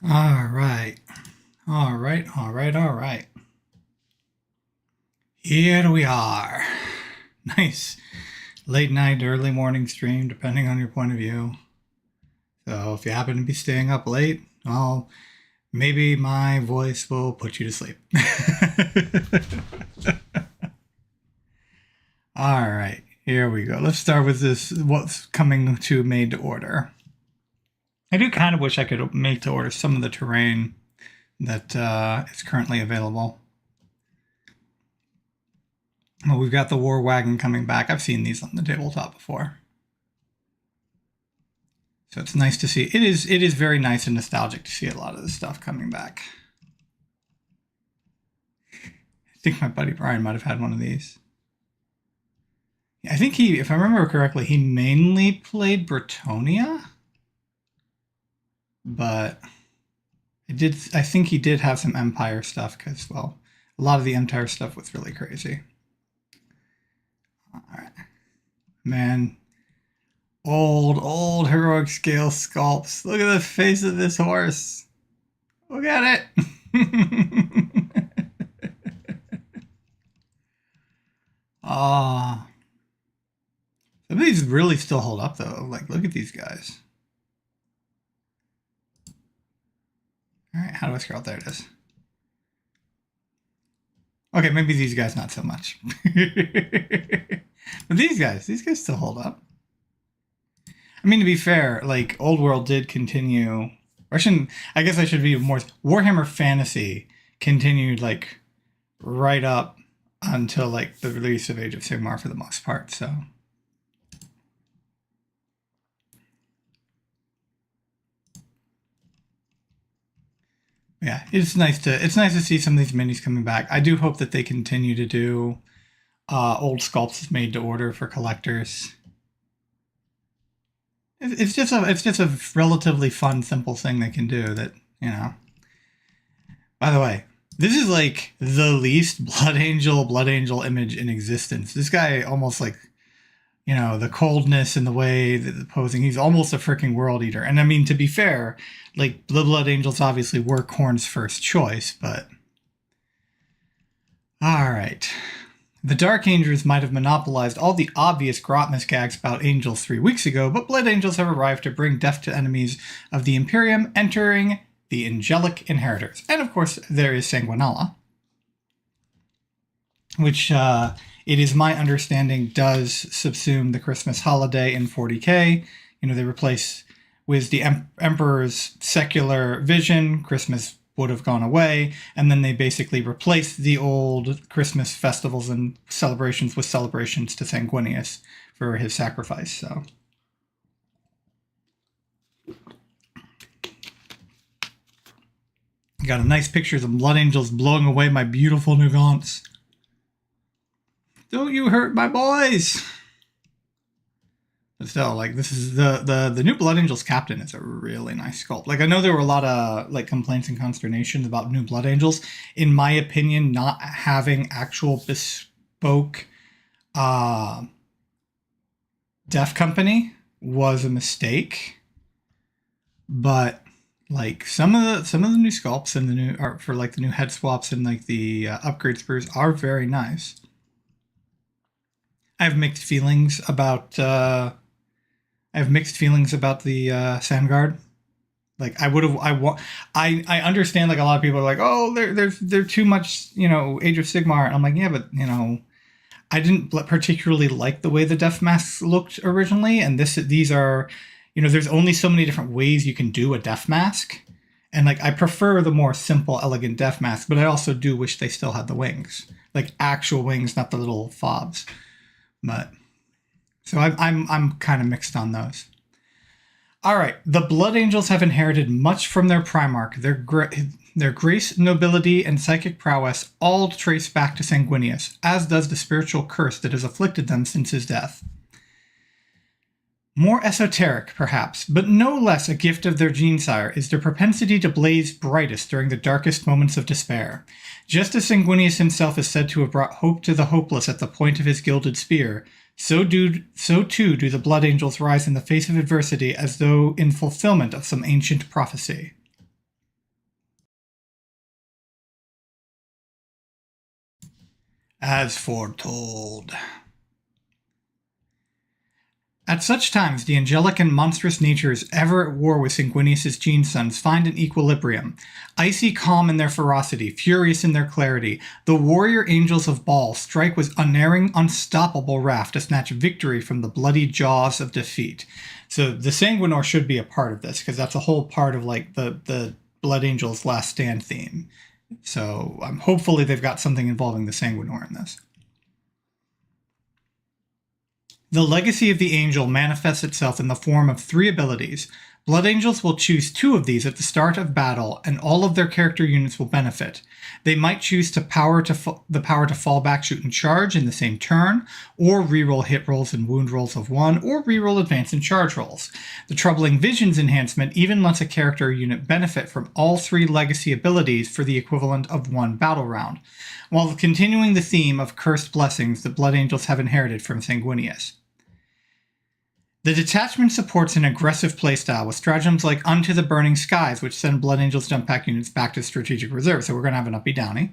All right. All right. All right. All right. Here we are. Nice late night, early morning stream, depending on your point of view. So if you happen to be staying up late, well, maybe my voice will put you to sleep. All right. Here we go. Let's start with this. What's coming to made to order? I do kind of wish I could make to order some of the terrain that is currently available. Well, we've got the war wagon coming back. I've seen these on the tabletop before. So it's nice to see. It is very nice and nostalgic to see a lot of this stuff coming back. I think my buddy Brian might have had one of these. I think he, if I remember correctly, he mainly played Bretonia. But I think he did have some Empire stuff because, well, a lot of the Empire stuff was really crazy. All right. Man, old heroic scale sculpts. Look at the face of this horse. Look at it. Ah. Some of these really still hold up though. Like, look at these guys. All right, how do I scroll? There it is. Okay, maybe these guys not so much. But these guys still hold up. I mean, to be fair, like, Old World did continue. I guess I should be more. Warhammer Fantasy continued, like, right up until, like, the release of Age of Sigmar for the most part, so. Yeah, it's nice to see some of these minis coming back. I do hope that they continue to do old sculpts made to order for collectors. It's just a relatively fun, simple thing they can do that, you know. By the way, this is like the least Blood Angel image in existence. This guy almost like, you know, the coldness and the way that the posing, he's almost a freaking world eater. And I mean, to be fair, like, the Blood Angels obviously were Khorne's first choice, but all right. The Dark Angels might have monopolized all the obvious Grotmas gags about angels 3 weeks ago, but Blood Angels have arrived to bring death to enemies of the Imperium, entering the Angelic Inheritors. And of course, there is Sanguinella, which it is my understanding does subsume the Christmas holiday in 40k. You know, they replace with the Emperor's secular vision, Christmas would have gone away, and then they basically replaced the old Christmas festivals and celebrations with celebrations to Sanguinius for his sacrifice. So got a nice picture of the Blood Angels blowing away my beautiful new gaunts. Don't you hurt my boys! But still, like, this is the new Blood Angels captain is a really nice sculpt. Like, I know there were a lot of, like, complaints and consternation about new Blood Angels. In my opinion, not having actual bespoke Def Company was a mistake. But, like, some of the new sculpts and the new art for, like, the new head swaps and, like, the upgrade spurs are very nice. I have mixed feelings about the Sandguard. Like, I understand, like, a lot of people are like, oh, they're too much, you know, Age of Sigmar. And I'm like, yeah, but, you know, I didn't particularly like the way the death masks looked originally. And these are, you know, there's only so many different ways you can do a death mask. And, like, I prefer the more simple, elegant death mask, but I also do wish they still had the wings, like actual wings, not the little fobs. But so I'm kind of mixed on those. All right, the Blood Angels have inherited much from their Primarch. Their grace, nobility, and psychic prowess all trace back to Sanguinius, as does the spiritual curse that has afflicted them since his death. More esoteric, perhaps, but no less a gift of their gene-sire is their propensity to blaze brightest during the darkest moments of despair. Just as Sanguinius himself is said to have brought hope to the hopeless at the point of his gilded spear, so too do the Blood Angels rise in the face of adversity as though in fulfillment of some ancient prophecy. as foretold. At such times, the angelic and monstrous natures ever at war with Sanguinius' gene sons find an equilibrium. Icy calm in their ferocity, furious in their clarity, the warrior angels of Baal strike with unerring, unstoppable wrath to snatch victory from the bloody jaws of defeat. So the Sanguinor should be a part of this, because that's a whole part of like the Blood Angels Last Stand theme. So hopefully they've got something involving the Sanguinor in this. The legacy of the angel manifests itself in the form of 3 abilities. Blood Angels will choose 2 of these at the start of battle, and all of their character units will benefit. They might choose the power to fall back, shoot, and charge in the same turn, or reroll hit rolls and wound rolls of 1, or reroll advance and charge rolls. The Troubling Visions enhancement even lets a character unit benefit from all 3 legacy abilities for the equivalent of 1 battle round, while continuing the theme of cursed blessings the Blood Angels have inherited from Sanguinius. The detachment supports an aggressive playstyle with stratagems like Unto the Burning Skies, which send Blood Angels jump pack units back to strategic reserve, so we're going to have an uppy downy.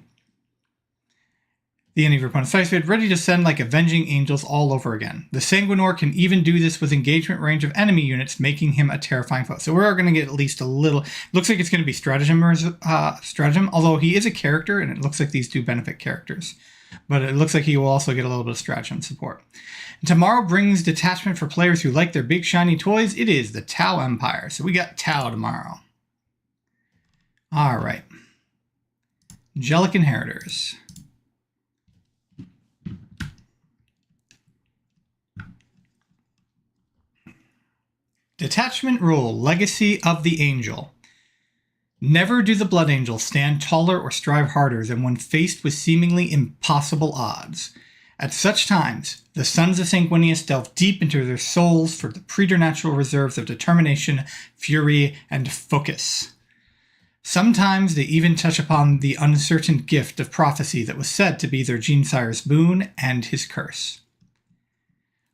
The end of your opponent's dice phase, ready to send like Avenging Angels all over again. The Sanguinor can even do this with engagement range of enemy units, making him a terrifying foe. So we're going to get at least a little... Looks like it's going to be stratagem, although he is a character, and it looks like these do benefit characters. But it looks like he will also get a little bit of stratagem support. And tomorrow brings detachment for players who like their big shiny toys. It is the Tau Empire. So we got Tau tomorrow. All right. Angelic Inheritors. Detachment rule, Legacy of the Angel. Never do the Blood Angels stand taller or strive harder than when faced with seemingly impossible odds. At such times, the sons of Sanguinius delve deep into their souls for the preternatural reserves of determination, fury, and focus. Sometimes they even touch upon the uncertain gift of prophecy that was said to be their genesire's boon and his curse.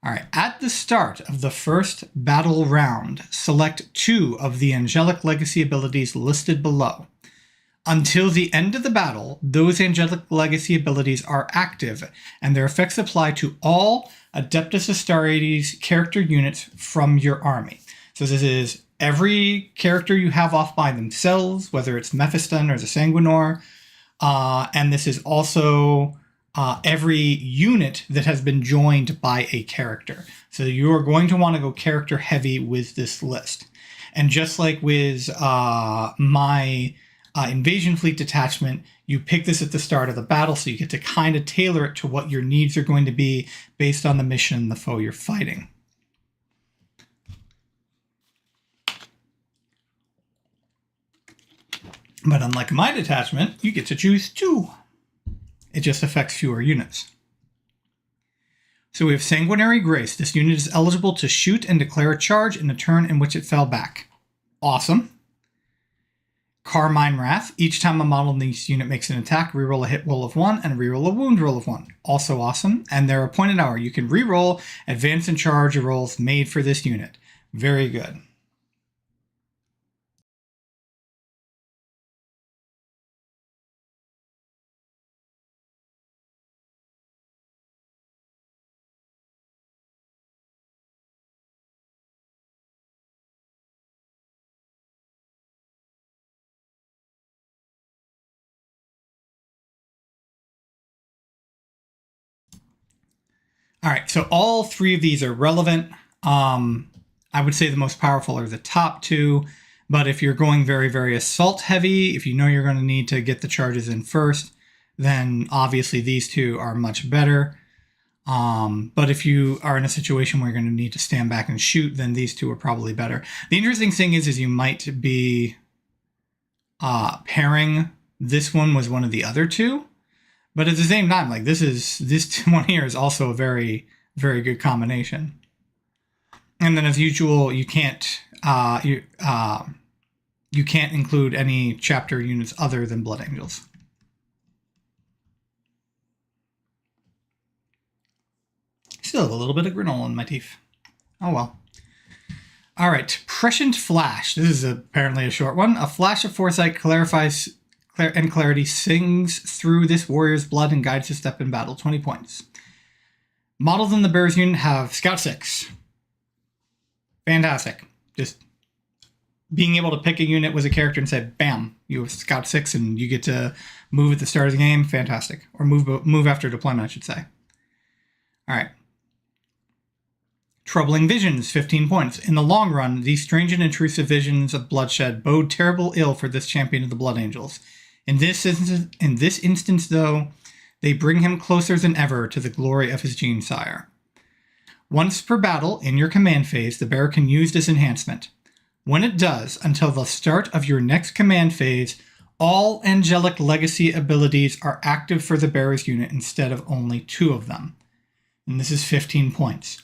Alright, at the start of the first battle round, select 2 of the angelic legacy abilities listed below. Until the end of the battle, those angelic legacy abilities are active, and their effects apply to all Adeptus Astartes character units from your army. So this is every character you have off by themselves, whether it's Mephiston or the Sanguinor, and this is also every unit that has been joined by a character. So you're going to want to go character heavy with this list. And just like with my Invasion Fleet detachment, you pick this at the start of the battle, so you get to kind of tailor it to what your needs are going to be based on the mission and the foe you're fighting. But unlike my detachment, you get to choose 2. It just affects fewer units. So we have Sanguinary Grace. This unit is eligible to shoot and declare a charge in a turn in which it fell back. Awesome. Carmine Wrath. Each time a model in this unit makes an attack, reroll a hit roll of 1 and reroll a wound roll of 1. Also awesome. And their appointed hour. You can reroll advance and charge rolls made for this unit. Very good. All right, so all 3 of these are relevant. I would say the most powerful are the top 2, but if you're going very, very assault heavy, if you know you're going to need to get the charges in first, then obviously these 2 are much better. But if you are in a situation where you're going to need to stand back and shoot, then these 2 are probably better. The interesting thing is you might be pairing this one with one of the other 2. But at the same time, like this one here is also a very, very good combination. And then as usual, you can't include any chapter units other than Blood Angels. Still have a little bit of granola in my teeth. Oh well. All right, Prescient Flash. This is apparently a short one. A flash of foresight clarifies and clarity sings through this warrior's blood and guides his step in battle. 20 points. Models in the Bears unit have Scout 6. Fantastic. Just being able to pick a unit with a character and say, bam, you have Scout 6 and you get to move at the start of the game. Fantastic. Or move after deployment, I should say. All right. Troubling visions, 15 points. In the long run, these strange and intrusive visions of bloodshed bode terrible ill for this champion of the Blood Angels. In this instance, though, they bring him closer than ever to the glory of his gene sire. Once per battle, in your command phase, the bearer can use this enhancement. When it does, until the start of your next command phase, all angelic legacy abilities are active for the bearer's unit instead of only 2 of them. And this is 15 points.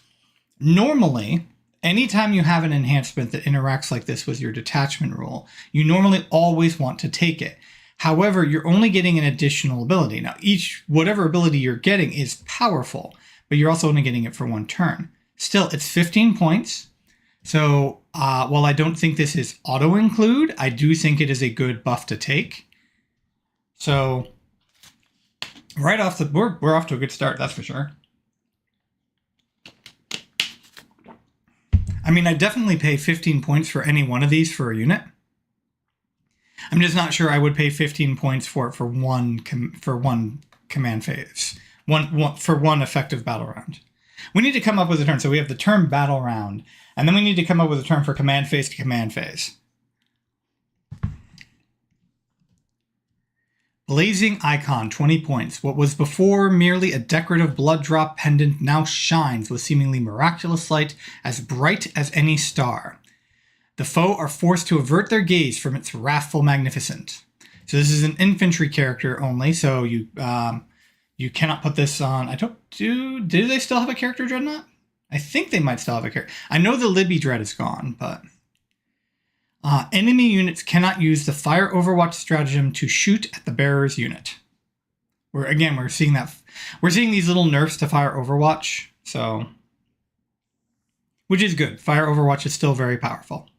Normally, anytime you have an enhancement that interacts like this with your detachment rule, you normally always want to take it. However, you're only getting an additional ability. Now, whatever ability you're getting is powerful, but you're also only getting it for 1 turn. Still, it's 15 points. So, while I don't think this is auto-include, I do think it is a good buff to take. So, right off we're off to a good start, that's for sure. I mean, I definitely pay 15 points for any one of these for a unit. I'm just not sure I would pay 15 points for one command phase, for one effective battle round. We need to come up with a term. So we have the term battle round, and then we need to come up with a term for command phase to command phase. Blazing Icon, 20 points. What was before merely a decorative blood drop pendant now shines with seemingly miraculous light as bright as any star. The foe are forced to avert their gaze from its wrathful magnificence. So this is an infantry character only, so you cannot put this on. Do they still have a character Dreadnought? I think they might still have a character. I know the Libby Dread is gone, but... enemy units cannot use the Fire Overwatch stratagem to shoot at the bearer's unit. We're seeing that. We're seeing these little nerfs to Fire Overwatch, so... which is good. Fire Overwatch is still very powerful.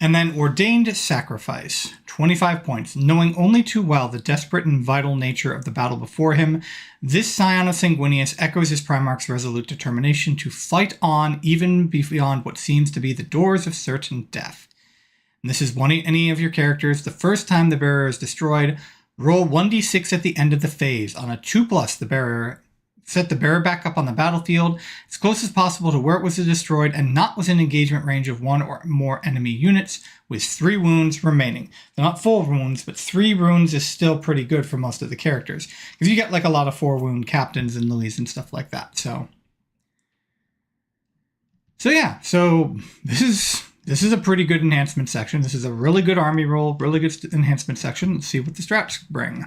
And then Ordained Sacrifice, 25 points. Knowing only too well the desperate and vital nature of the battle before him, this Scion of Sanguinius echoes his Primarch's resolute determination to fight on even beyond what seems to be the doors of certain death. And this is any of your characters. The first time the bearer is destroyed, roll 1d6 at the end of the phase. On a 2+, set the bearer back up on the battlefield as close as possible to where it was destroyed and not within engagement range of 1 or more enemy units with 3 wounds remaining. They're not full wounds, but 3 wounds is still pretty good for most of the characters. Because you get like a lot of 4-wound captains and lilies and stuff like that. So yeah, so this is a pretty good enhancement section. This is a really good army roll, really good enhancement section. Let's see what the strats bring.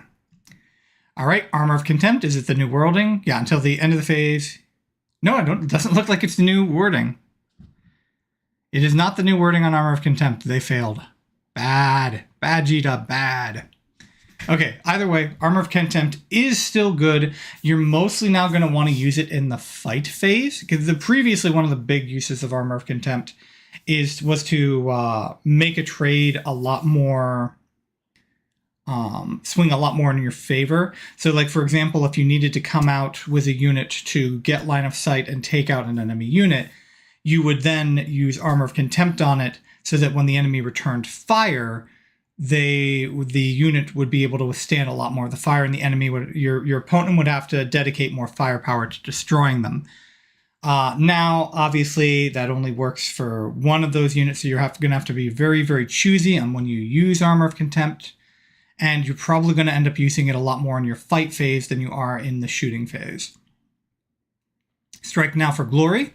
All right, Armor of Contempt. Is it the new wording? Yeah, until the end of the phase. No, it doesn't look like it's the new wording. It is not the new wording on Armor of Contempt. They failed. Bad. Bad, G-Dub. Bad. Okay, either way, Armor of Contempt is still good. You're mostly now going to want to use it in the fight phase, because previously one of the big uses of Armor of Contempt was to make a trade a lot more... swing a lot more in your favor. So like, for example, if you needed to come out with a unit to get line of sight and take out an enemy unit, you would then use Armor of Contempt on it so that when the enemy returned fire, the unit would be able to withstand a lot more of the fire, and the enemy your opponent would have to dedicate more firepower to destroying them. Now, obviously, that only works for one of those units, so you're going to have to be very, very choosy on when you use Armor of Contempt. And you're probably going to end up using it a lot more in your fight phase than you are in the shooting phase. Strike now for glory.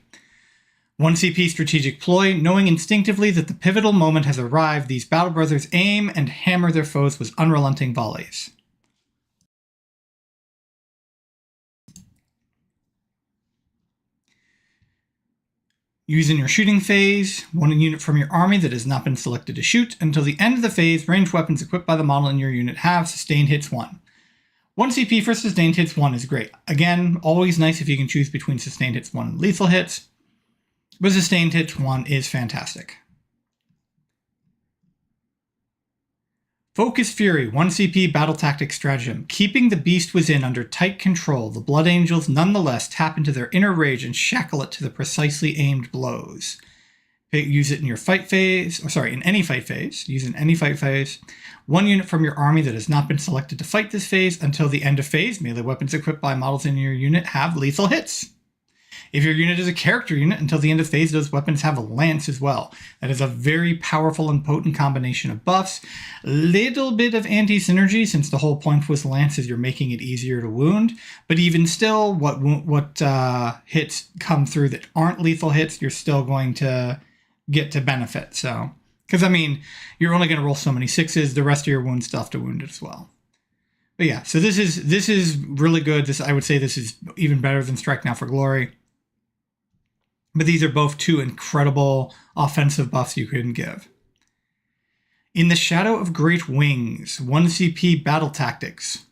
1 CP strategic ploy. Knowing instinctively that the pivotal moment has arrived, these battle brothers aim and hammer their foes with unrelenting volleys. Use in your shooting phase, 1 unit from your army that has not been selected to shoot. Until the end of the phase, ranged weapons equipped by the model in your unit have sustained hits 1. 1 CP for sustained hits 1 is great. Again, always nice if you can choose between sustained hits 1 and lethal hits. But sustained hits 1 is fantastic. Focus Fury, 1 CP battle tactic stratagem. Keeping the beast within under tight control, the Blood Angels nonetheless tap into their inner rage and shackle it to the precisely aimed blows. Use it in your fight phase, in any fight phase. Use it in any fight phase. 1 unit from your army that has not been selected to fight this phase until the end of phase. Melee weapons equipped by models in your unit have lethal hits. If your unit is a character unit, until the end of phase, those weapons have a lance as well. That is a very powerful and potent combination of buffs. Little bit of anti-synergy, since the whole point with lance is you're making it easier to wound. But even still, what hits come through that aren't lethal hits, you're still going to get to benefit. So, because I mean, you're only going to roll so many 6s. The rest of your wound stuff to wound it as well. But yeah, so this is really good. I would say this is even better than Strike Now for Glory. But these are both 2 incredible offensive buffs you can give. In the Shadow of Great Wings, 1 CP battle tactics.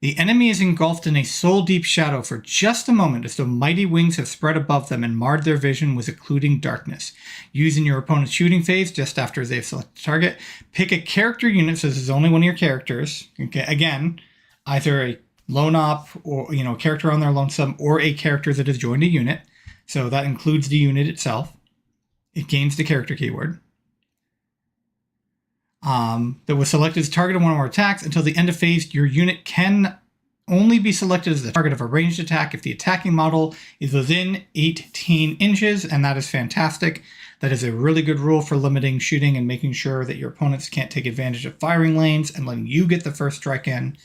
The enemy is engulfed in a soul-deep shadow for just a moment as though mighty wings have spread above them and marred their vision with occluding darkness. Use in your opponent's shooting phase just after they've selected a target. Pick a character unit, so this is only one of your characters. Okay, again, either a lone op or character on their lonesome or a character that has joined a unit. So that includes the unit itself. It gains the character keyword. That was selected as target of one of our attacks. Until the end of phase, your unit can only be selected as the target of a ranged attack if the attacking model is within 18 inches, and that is fantastic. That is a really good rule for limiting shooting and making sure that your opponents can't take advantage of firing lanes and letting you get the first strike in.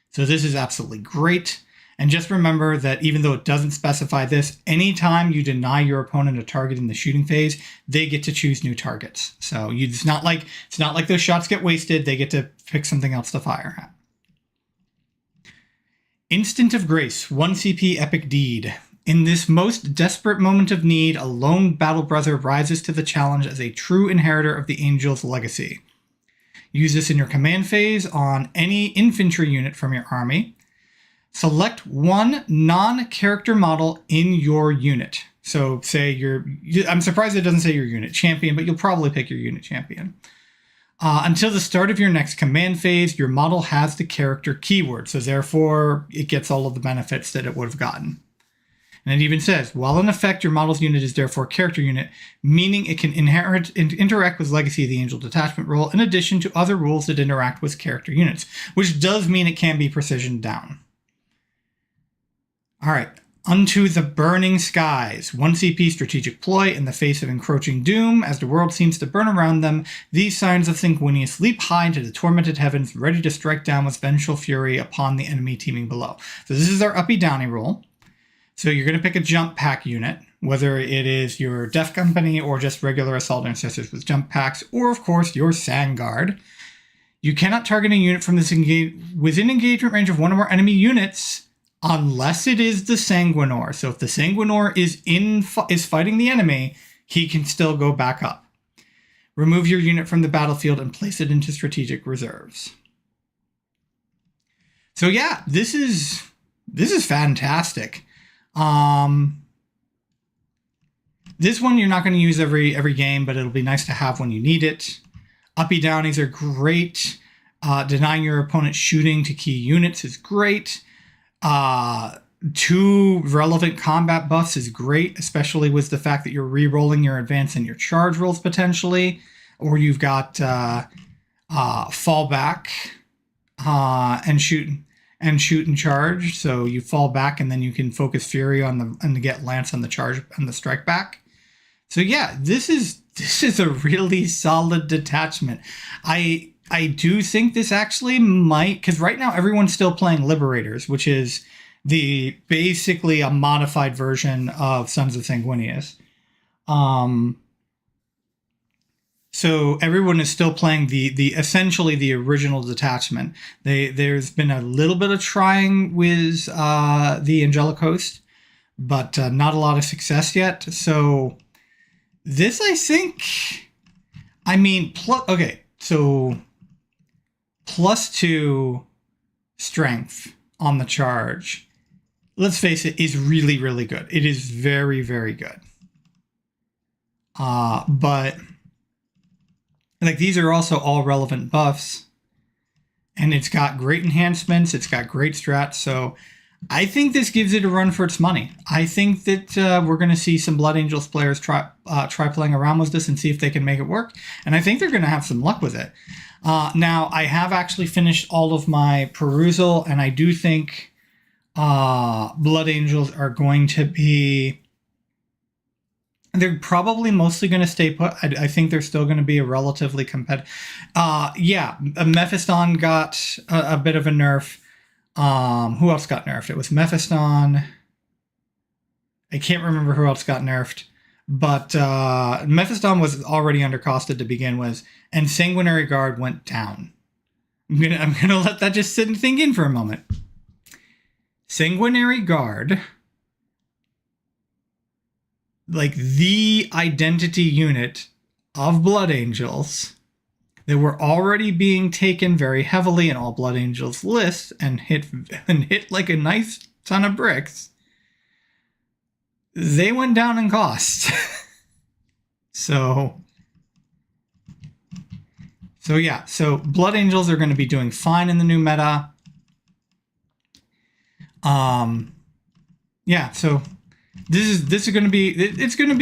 So this is absolutely great. And just remember that even though it doesn't specify this, anytime you deny your opponent a target in the shooting phase, they get to choose new targets. So it's not like those shots get wasted. They get to pick something else to fire at. Instant of Grace, 1 CP epic deed. In this most desperate moment of need, a lone battle brother rises to the challenge as a true inheritor of the Angel's legacy. Use this in your command phase on any infantry unit from your army. Select 1 non-character model in your unit. So say I'm surprised it doesn't say your unit champion, but you'll probably pick your unit champion. Until the start of your next command phase, your model has the character keyword. So therefore, it gets all of the benefits that it would have gotten. And it even says, while in effect, your model's unit is therefore a character unit, meaning it can inherit and interact with Legacy of the Angel detachment rule in addition to other rules that interact with character units, which does mean it can be precision down. All right, Unto the Burning Skies. 1 CP strategic ploy in the face of encroaching doom. As the world seems to burn around them, these signs of Sanguinius leap high into the tormented heavens, ready to strike down with vengeful fury upon the enemy teaming below. So this is our uppy downy roll. So you're going to pick a jump pack unit, whether it is your Death Company or just regular Assault Ancestors with jump packs, or of course your Sandguard. You cannot target a unit from this within engagement range of one or more enemy units unless it is the Sanguinor. So if the Sanguinor is fighting the enemy, he can still go back up. Remove your unit from the battlefield and place it into strategic reserves. So yeah, this is fantastic. This one you're not going to use every game, but it'll be nice to have when you need it. Uppy downies are great. Denying your opponent shooting to key units is great. 2 relevant combat buffs is great, especially with the fact that you're re-rolling your advance and your charge rolls potentially, or you've got fallback and shoot and charge. So you fall back and then you can focus fury and get lance on the charge and the strike back. So yeah, this is a really solid detachment. I do think this actually might, because right now everyone's still playing Liberators, which is basically a modified version of Sons of Sanguinius. So everyone is still playing the essentially the original detachment. There's been a little bit of trying with the Angelic Host, but not a lot of success yet. So This, I think, I mean, okay, so +2 strength on the charge, let's face it, is really, really good. It is very, very good. But like, these are also all relevant buffs, and it's got great enhancements. It's got great strats. So I think this gives it a run for its money. I think that we're going to see some Blood Angels players try playing around with this and see if they can make it work. And I think they're going to have some luck with it. Now, I have actually finished all of my perusal, and I do think Blood Angels are going to be... They're probably mostly going to stay put. I think they're still going to be a relatively competitive... yeah, Mephiston got a bit of a nerf. Who else got nerfed? It was Mephiston. I can't remember who else got nerfed. But Mephiston was already undercosted to begin with, and Sanguinary Guard went down. I'm gonna let that just sit and think in for a moment. Sanguinary Guard, like the identity unit of Blood Angels, they were already being taken very heavily in all Blood Angels lists and hit like a nice ton of bricks. They went down in cost. So yeah, so Blood Angels are going to be doing fine in the new meta. Yeah, so this is going to be, it is going to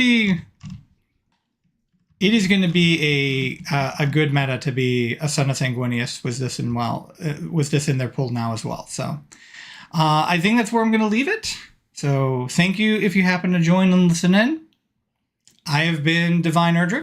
be a good meta to be a Son of Sanguinius. Was this in their pool now as well? So I think that's where I'm going to leave it. So thank you if you happen to join and listen in. I have been Divine Erdrick.